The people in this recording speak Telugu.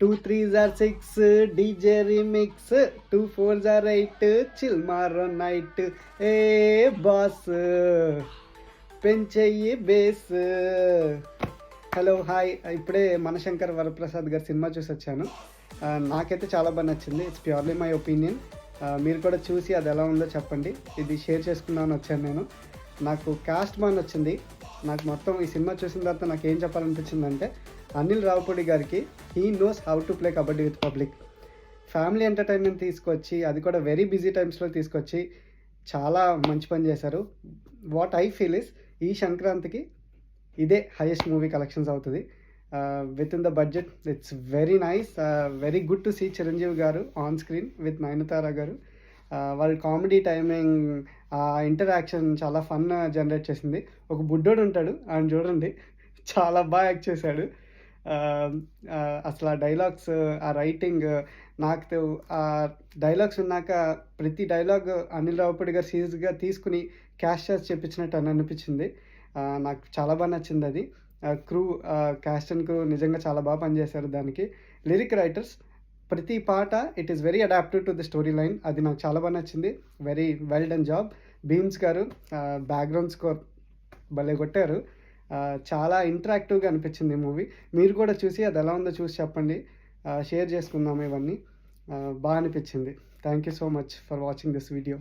2 3s are 6 DJ remix 2 4s are 8 chill maro night A boss పెంచెయ్యి base. Hello hi, ఇప్పుడే మనశంకర్ వరప్రసాద్ గారి సినిమా చూసి వచ్చాను. నాకైతే చాలా బాగా నచ్చింది. It's purely my opinion. మీరు కూడా చూసి అది ఎలా ఉందో చెప్పండి. ఇది షేర్ చేసుకుందామని వచ్చాను నేను. నాకు కాస్ట్ బాగా నచ్చింది. నాకు మొత్తం ఈ సినిమా చూసిన తర్వాత నాకు ఏం చెప్పాలనిపించిందంటే, అనిల్ రావుపూడి గారికి he knows how to play kabaddi with public. Family entertainment తీసుకొచ్చి, అది కూడా వెరీ బిజీ టైమ్స్లో తీసుకొచ్చి చాలా మంచి పని చేశారు. వాట్ ఐ ఫీల్ ఇస్, ఈ సంక్రాంతికి ఇదే హైయెస్ట్ మూవీ కలెక్షన్స్ అవుతుంది with in the budget. It's very nice, very good to see Chiranjeevi గారు ఆన్ స్క్రీన్ విత్ నయనతార గారు. వాళ్ళ కామెడీ టైమింగ్, ఆ ఇంటరాక్షన్ చాలా ఫన్ జనరేట్ చేసింది. ఒక బుడ్డోడు ఉంటాడు, ఆయన చూడండి చాలా బాగా యాక్ట్ చేశాడు. అసలు ఆ డైలాగ్స్, ఆ రైటింగ్, నాకు ఆ డైలాగ్స్ ఉన్నాక ప్రతి డైలాగ్ అనిల్ రావుపూడి గారు సీరియస్గా తీసుకుని క్యాష్ చేసి చెప్పించినట్టు అని అనిపించింది. నాకు చాలా బాగా నచ్చింది అది. క్రూ, క్యాస్ట్ అండ్ క్రూ నిజంగా చాలా బాగా పనిచేశారు దానికి. లిరిక్ రైటర్స్, ప్రతి పాట it is very adaptive to the story line. అది నాకు చాలా బాగా నచ్చింది. Very well done job. Bheems గారు బ్యాక్గ్రౌండ్ స్కోర్ భలే కొట్టారు. చాలా ఇంటరాక్టివ్గా అనిపించింది ఈ మూవీ. మీరు కూడా చూసి అది ఎలా ఉందో చూసి చెప్పండి. షేర్ చేసుకుందాం ఇవన్నీ. బాగా అనిపించింది. Thank you so much for watching this video.